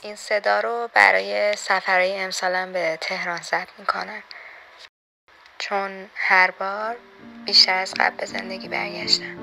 این صدا رو برای سفرهای امسالم به تهران ضبط میکنم، چون هر بار بیشتر از قبل به زندگی برگشتم.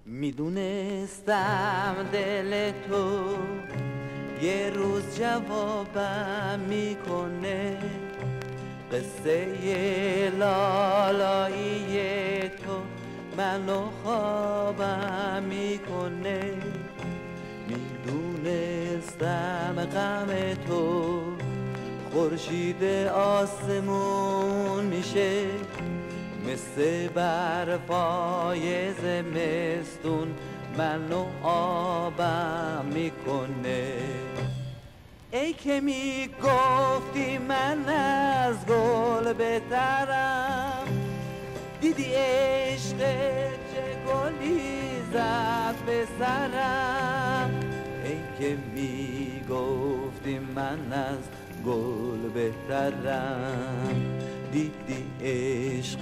میدونستم دل تو یه روز جوابم میکنه، قصه لالایی تو منو خوابم میکنه. میدونستم غم تو خورشید آسمون میشه، مثل برفای زمستون منو آبم میکنه. ای که میگفتی من از گل بهترم، دیدی عشق چه گلی زد به سرم. ای که میگفتی من از گل بهترم، دیدی عشق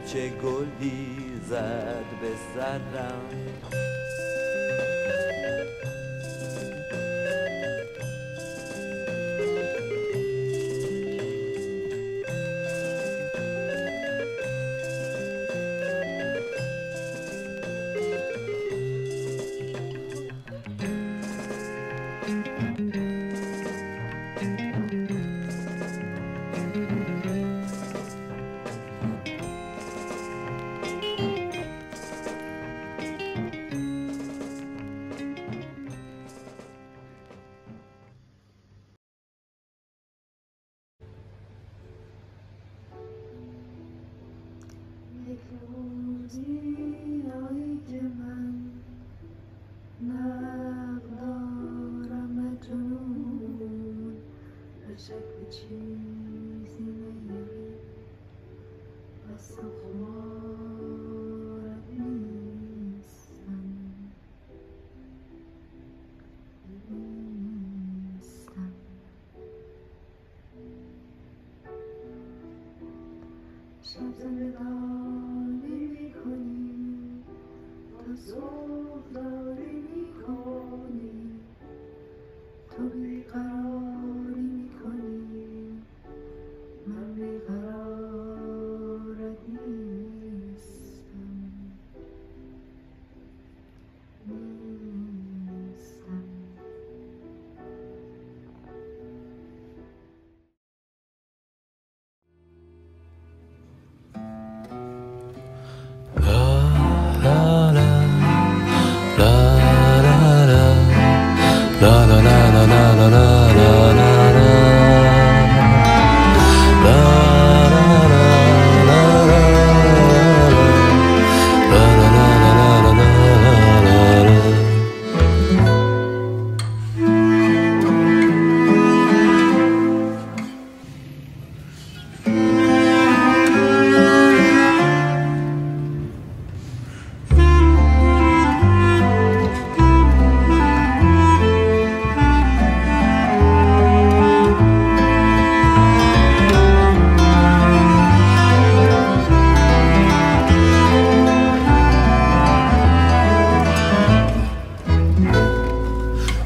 چه گلی زد به سرم. یک روزی هایی که من نقدارم جنون به شکل چیزی نیاری، بس خمارت نیستم. شب زندگانی میکنی، تا صبح داری میکنی، تو بیقراری میکنی، من بیقرارت نیستم.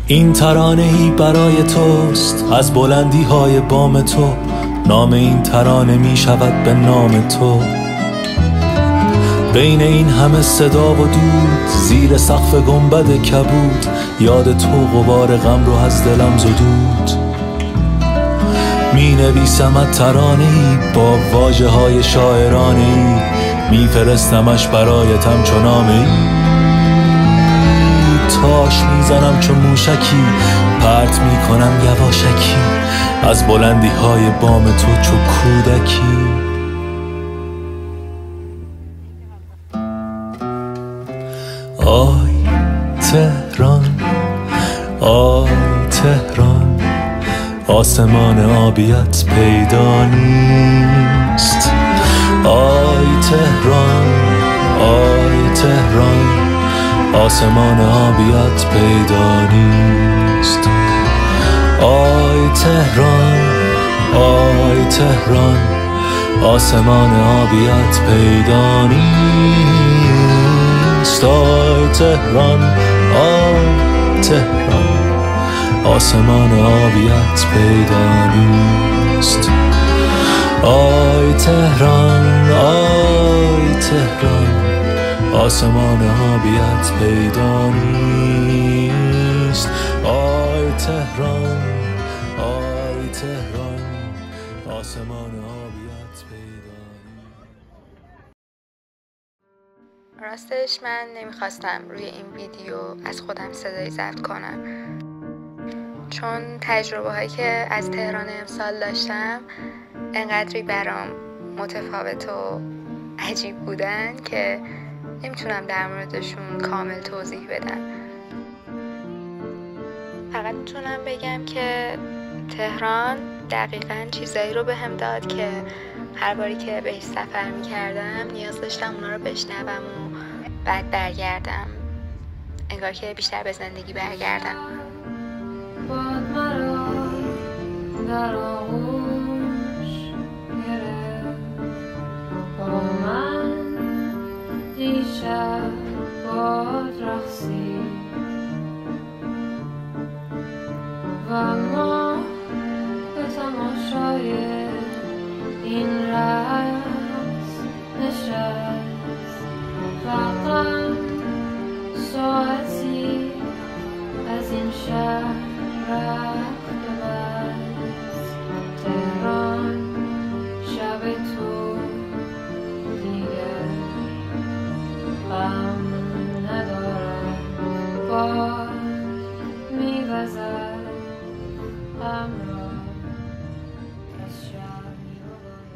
این ترانه ای برای توست از بلندی های بام تو، نام این ترانه می شود به نام تو. بین این همه صدا و دود، زیر سقف گنبد کبود، یاد تو غبار غم رو از دلم زدود. می نویسمت ترانه ای با واژه های شاعرانه ای، می فرستمش برایتم چو نامه ای. تاش میزنم چون موشکی، پرت میکنم یواشکی از بلندی های بام تو چو کودکی. آی تهران، آی تهران، آسمان آبیت پیدا نیست. آی تهران، آی تهران، آسمان آبیت پیدا نیست. آی تهران، آی تهران، آسمان آبیت پیدا نیست. آی تهران، آی تهران، آسمان آبیت پیدا نیست. آی تهران، آی تهران، آسمان آبیت پیدا نیست. آی تهران، آی تهران، آسمان آبیت پیدا نیست. راستش من نمیخواستم روی این ویدیو از خودم صدایی ضبط کنم، چون تجربه هایی که از تهران امسال داشتم انقدری برام متفاوت و عجیب بودن که نمیتونم در موردشون کامل توضیح بدم. فقط میتونم بگم که تهران دقیقاً چیزایی رو بهم داد که هر باری که بهش سفر میکردم نیاز داشتم اونا رو بشنوم و بعد برگردم، انگار که بیشتر به زندگی برگردم. باد مرا در آغوش گرفت، با من دیشب باد رقصید و ما به تماشای این رقص نشست. فقط ساعتی از این شهر رفت بس. تهران شب تو دیگر غم ندارم، باد میوزد غم را از شهر میباید.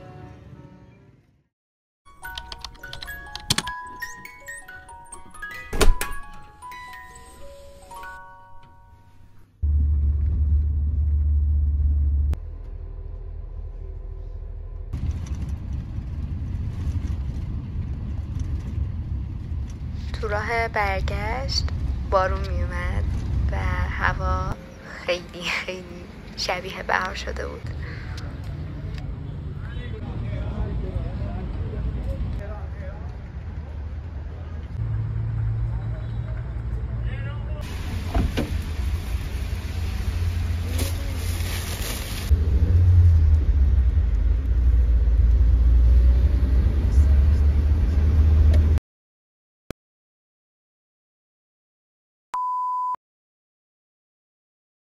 تو راه برگشت بارون میومد و هوا خیلی خیلی شبیه بهار شده بود.